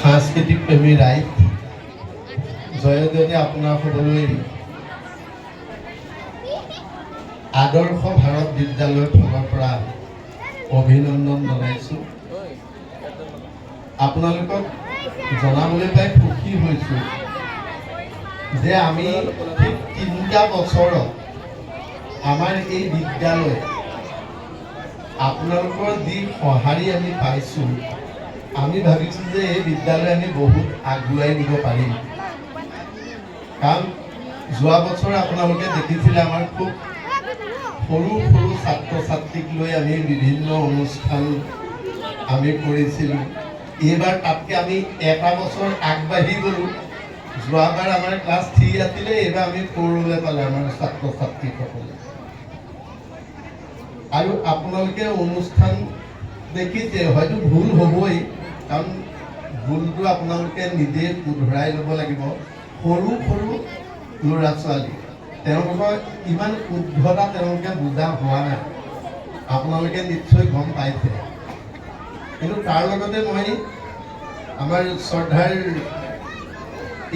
সাংস্কৃতিক প্ৰেমী ৰাইজ জয়তে আপোনাৰ সকলোৱে আদৰ্শ ভাৰত বিদ্যালয়ৰ ফালৰ পৰা অভিনন্দন জনাইছোঁ। আপোনালোকক জনাবলৈ পাই সুখী হৈছোঁ যে আমি ঠিক 3টা বছৰত আমাৰ এই বিদ্যালয় আপোনালোকৰ যি সঁহাৰি আমি পাইছোঁ, আমি ভাবিছোঁ যে এই বিদ্যালয় আমি বহুত আগুৱাই নিব পাৰিম। কাৰণ যোৱা বছৰ আপোনালোকে দেখিছিলে আমাৰ খুব সৰু সৰু ছাত্ৰ ছাত্ৰীক লৈ আমি বিভিন্ন অনুষ্ঠান আমি কৰিছিলোঁ। এইবাৰ তাতকৈ আমি এটা বছৰ আগবাঢ়ি গ'লোঁ। যোৱাবাৰ আমাৰ ক্লাছ 3 আছিলে, এইবাৰ আমি 4লৈ পালে আমাৰ ছাত্ৰ ছাত্ৰীসকলে। আৰু আপোনালোকে অনুষ্ঠান দেখিছে, হয়তো ভুল হ'বই, কাৰণ ভুলটো আপোনালোকে নিজে শুধৰাই ল'ব লাগিব। সৰু সৰু ল'ৰা ছোৱালী, তেওঁলোকৰ ইমান শুদ্ধতা তেওঁলোকে বুজা হোৱা নাই, আপোনালোকে নিশ্চয় গম পাইছে। কিন্তু তাৰ লগতে মই আমাৰ শ্ৰদ্ধাৰ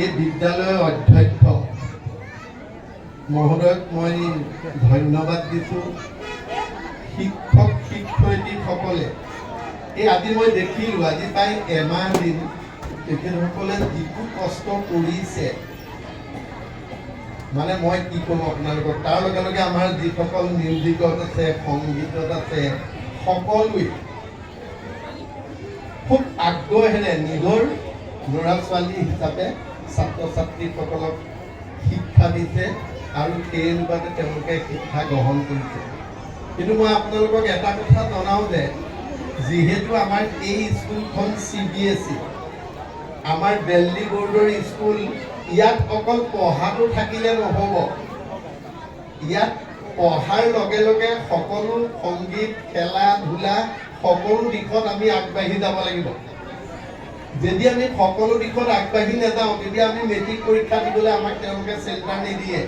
এই বিদ্যালয়ৰ অধ্যক্ষ মহোদয়ক মই ধন্যবাদ দিছোঁ। শিক্ষক শিক্ষয়িত্ৰীসকলে এই আজি মই দেখিলোঁ, আজি প্ৰায় এমাহ দিন তেখেতসকলে যিটো কষ্ট কৰিছে, মানে মই কি ক'ম আপোনালোকক। তাৰ লগে লগে আমাৰ যিসকল মিউজিকত আছে, সংগীতত আছে, সকলোৱে খুব আগ্ৰহেৰে নিজৰ ল'ৰা ছোৱালী হিচাপে ছাত্ৰ ছাত্ৰীসকলক শিক্ষা দিছে আৰু সেই অনুপাতে তেওঁলোকে শিক্ষা গ্ৰহণ কৰিছে। কিন্তু মই আপোনালোকক এটা কথা জনাওঁ যে যিহেতু আমাৰ এই স্কুলখন CBSE, আমাৰ দিল্লী বোৰ্ডৰ স্কুল, ইয়াত অকল পঢ়াটো থাকিলে নহ'ব, ইয়াত পঢ়াৰ লগে লগে সকলো সংগীত, খেলা ধূলা সকলো দিশত আমি আগবাঢ়ি যাব লাগিব। যদি আমি সকলো দিশত আগবাঢ়ি নাযাওঁ, তেতিয়া আমি মেট্ৰিক পৰীক্ষা দিবলৈ আমাক তেওঁলোকে চেণ্টাৰ নিদিয়ে।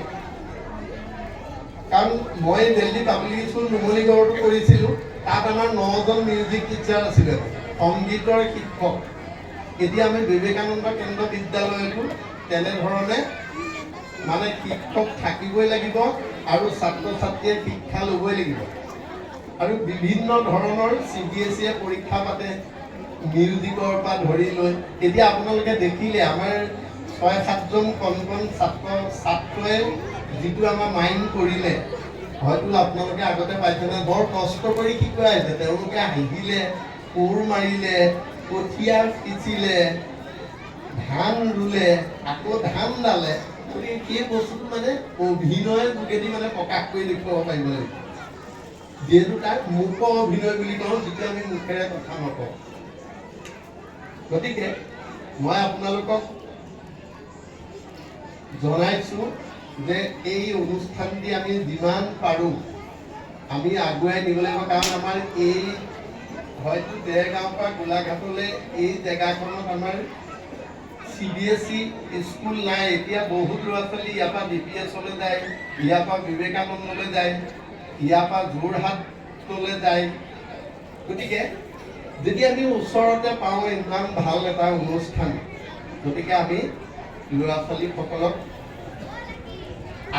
কাৰণ মই দিল্লী পাব্লিক স্কুল নুমলীগড়তো কৰিছিলোঁ, তাত আমাৰ 9জন মিউজিক টিচাৰ আছিলে, সংগীতৰ শিক্ষক। এতিয়া আমি বিবেকানন্দ কেন্দ্ৰ বিদ্যালয়তো তেনেধৰণে মানে শিক্ষক থাকিবই লাগিব আৰু ছাত্ৰ ছাত্ৰীয়ে শিক্ষা ল'বই লাগিব। আৰু বিভিন্ন ধৰণৰ CBSE পৰীক্ষা পাতে, মিউজিকৰ পৰা ধৰি লৈ। এতিয়া আপোনালোকে দেখিলে আমাৰ 6-7জন কণ ছাত্ৰই যিটো আমাৰ মাইণ্ড কৰিলে, হয়তো আপোনালোকে আগতে পাইছেনে, বৰ কষ্ট কৰি শিকোৱাইছে। তেওঁলোকে হাঁহিলে, কোৰ মাৰিলে, কঠীয়া সিঁচিলে, ধান ৰুলে, আকৌ ধান দালে। গতিকে সেই বস্তুটো মানে অভিনয়ৰ যোগেদি মানে প্ৰকাশ কৰি দেখুৱাব পাৰিব লাগিব। যিহেতু তাক মূক অভিনয় বুলি কওঁ, যিটো আমি মুখেৰে কথা নকওঁ। গতিকে মই আপোনালোকক জনাইছোঁ যে এই অনুষ্ঠানটি আমি যিমান পাৰোঁ আমি আগুৱাই নিব লাগিব। কাৰণ আমাৰ এই হয়তো দেৰগাঁৱৰ পৰা গোলাঘাটলৈ এই জেগাখনত আমাৰ CBSE স্কুল নাই। এতিয়া বহুত ল'ৰা ছোৱালী ইয়াৰ পৰা DPSলৈ যায়, ইয়াৰ পৰা বিবেকানন্দলৈ যায়, ইয়াৰ পৰা যোৰহাটলৈ যায়। গতিকে যদি আমি ওচৰতে পাওঁ ইমান ভাল এটা অনুষ্ঠান, গতিকে আমি ল'ৰা ছোৱালীসকলক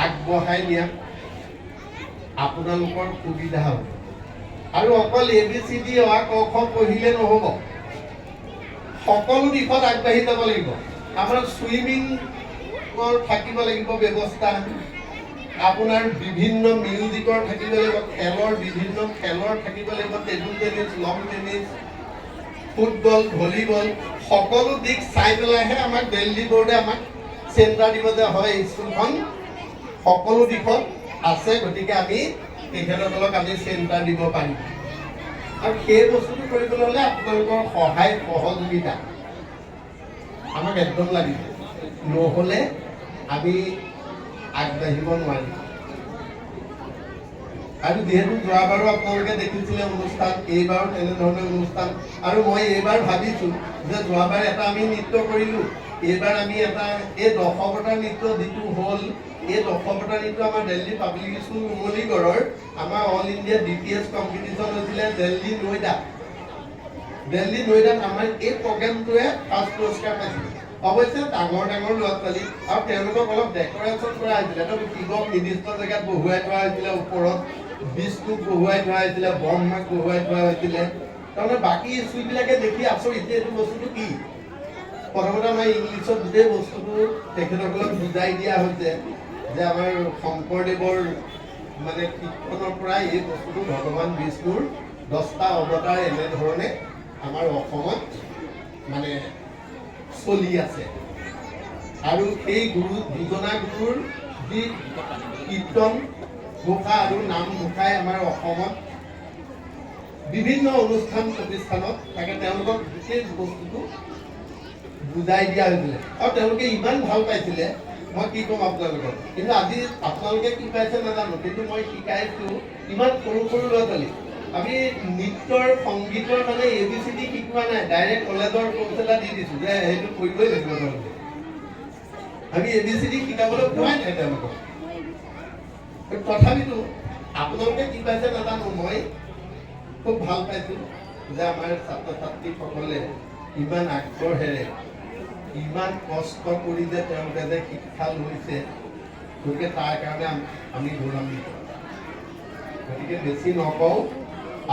আগবঢ়াই নিয়াত আপোনালোকৰ সুবিধা হ'ব। আৰু অকল ABCD অ ক খ পঢ়িলে নহ'ব, সকলো দিশত আগবাঢ়ি যাব লাগিব। আপোনাৰ চুইমিঙৰ থাকিব লাগিব ব্যৱস্থা, আপোনাৰ বিভিন্ন মিউজিকৰ থাকিব লাগিব, বিভিন্ন খেলৰ থাকিব লাগিব, টেবুল টেনিছ, লং টেনিছ, ফুটবল, ভলীবল, সকলো দিশ চাই পেলাইহে আমাক দিল্লী বোৰ্ডে আমাক চেণ্টাৰ দিব যে হয় স্কুলখন সকলো দিশত আছে, গতিকে আমি তেখেতসকলক আমি চেণ্টাৰ দিব পাৰিম। আৰু সেই বস্তুটো কৰিবলৈ হ'লে আপোনালোকৰ সহায় সহযোগিতা আমাক একদম লাগিব, নহ'লে আমি আগবাঢ়িব নোৱাৰিম। আৰু যিহেতু যোৱাবাৰো আপোনালোকে দেখিছিলে অনুষ্ঠান, এইবাৰো তেনেধৰণৰ অনুষ্ঠান। আৰু মই এইবাৰ ভাবিছোঁ যে যোৱাবাৰ এটা আমি নৃত্য কৰিলোঁ, এইবাৰ আমি এটা এই দশৱতাৰ নৃত্য যিটো হ'ল, এই দশৱতাৰ নৃত্য আমাৰ দিল্লী পাব্লিক স্কুল নুমলীগড়ৰ আমাৰ অল ইণ্ডিয়া DPS কম্পিটিশ্যন হৈছিলে দিল্লী নয়ডা। দিল্লী নৈদাত আমাৰ এই প্ৰগ্ৰেমটোৱে ফাৰ্ষ্ট পুৰস্কাৰ পাইছিল। অৱশ্যে ডাঙৰ ডাঙৰ ল'ৰা ছোৱালী আৰু তেওঁলোকক অলপ ডেক'ৰেশ্যন কৰা হৈছিলে, শিৱক নিৰ্দিষ্ট জেগাত বহুৱাই থোৱা হৈছিলে, ওপৰত বিষ্ণুক বহুৱাই থোৱা হৈছিলে, ব্ৰহ্মাক বহুৱাই থোৱা হৈছিলে। তাৰমানে বাকী ইছ্যুবিলাকে দেখি আচৰিত এইটো বস্তুটো কি। প্ৰথমতে আমাৰ ইংলিছত গোটেই বস্তুটো তেখেতসকলক বুজাই দিয়া হৈছে যে আমাৰ শংকৰদেৱৰ মানে কীৰ্তনৰ পৰা এই বস্তুটো ভগৱান বিষ্ণুৰ 10টা অৱতাৰ এনেধৰণে আমাৰ অসমত মানে চলি আছে। আৰু সেই গুৰু দুজনা গুৰুৰ যি কীৰ্তন ঘোষা আৰু নাম ঘোষাই আমাৰ অসমত বিভিন্ন অনুষ্ঠান প্ৰতিষ্ঠানত তাকে তেওঁলোকক বিশেষ বস্তুটো বুজাই দিয়া হৈছিলে আৰু তেওঁলোকে ইমান ভাল পাইছিলে, মই কি ক'ম আপোনালোকক। কিন্তু আজি আপোনালোকে কি পাইছে নাজানো, কিন্তু মই শিকাইছোঁ ইমান সৰু সৰু ল'ৰা ছোৱালী। আমি নৃত্যৰ সংগীতৰ মানে ABCD শিকোৱা নাই, ডাইৰেক্ট কলেজৰ কোৰ্চ এটা দি দিছোঁ যে সেইটো কৰিবই লাগিব তেওঁলোকে। আমি ABCD শিকাবলৈ পোৱাই নাই তেওঁলোকক। তথাপিতো আপোনালোকে কি পাইছে নাজানো, মই খুব ভাল পাইছোঁ যে আমাৰ ছাত্ৰ ছাত্ৰীসকলে ইমান আগ্ৰহেৰে ইমান কষ্ট কৰি যে তেওঁলোকে যে শিক্ষা লৈছে, গতিকে তাৰ কাৰণে আমি গৌৰৱান্বিত। গতিকে বেছি নকওঁ,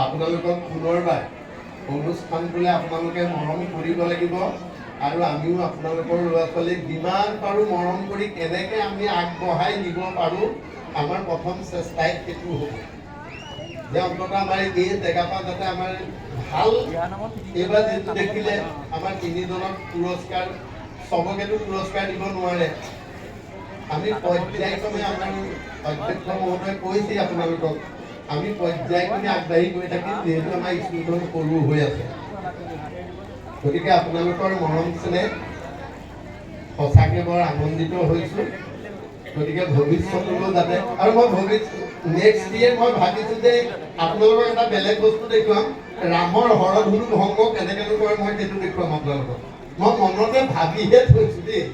আপোনালোকক পুনৰবাৰ অনুষ্ঠানটোলৈ আপোনালোকে মৰম কৰিব লাগিব আৰু আমিও আপোনালোকৰ ল'ৰা ছোৱালীক যিমান পাৰোঁ মৰম কৰি কেনেকৈ আমি আগবঢ়াই নিব পাৰোঁ, আমাৰ প্ৰথম চেষ্টাই সেইটো হ'ব যে অন্ততঃ আমাৰ এই জেগাৰপৰা যাতে আমাৰ ভাল এইবাৰ যিটো দেখিলে আমাৰ 3জনক পুৰস্কাৰ, চবকেতো পুৰস্কাৰ দিব নোৱাৰে। আমি পৰ্যায়ক্ৰমে আমাৰ অধ্যক্ষ মহোদয়ে কৈছে আপোনালোকক, আমি পৰ্যায়ক্ৰমে আগবাঢ়ি গৈ থাকিম, যিহেতু আমাৰ স্কুলখন সৰু হৈ আছে। গতিকে আপোনালোকৰ মৰম চেনেহ সঁচাকৈ বৰ আনন্দিত হৈছোঁ। গতিকে ভৱিষ্যতলৈও যাতে, আৰু মই নেক্সট ইয়েৰ মই ভাবিছোঁ যে আপোনালোকক এটা বেলেগ বস্তু দেখুৱাম, ৰামৰ হৰধনু ভংগ কেনেকৈ কৰে মই সেইটো দেখুৱাম আপোনালোকক। মই মনতে ভাবিহে থৈছোঁ দেই।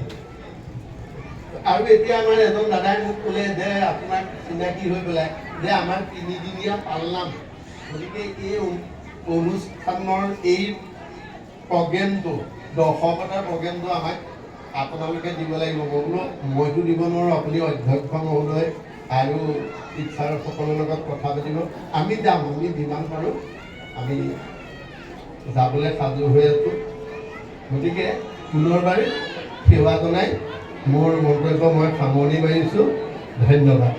আৰু এতিয়া আমাৰ এজন দাদাই মোক ক'লে যে আপোনাক চিনাকি হৈ পেলাই যে আমাৰ 3দিনীয়া পালনাম, গতিকে এই অনুষ্ঠানৰ এই প্ৰগ্ৰেমটো দশৱতাৰ প্ৰগ্ৰেমটো আমাক আপোনালোকে দিব লাগিব। মই বোলো মইতো দিব নোৱাৰোঁ, আপুনি অধ্যক্ষ মহোদয় আৰু টিচাৰসকলৰ লগত কথা পাতিব। আমি যাম, আমি যিমান পাৰোঁ আমি যাবলৈ সাজু হৈ আছোঁ। গতিকে পুনৰবাৰ সেৱা জনাই মোৰ মন্তব্য মই সামৰণি মাৰিছোঁ। ধন্যবাদ।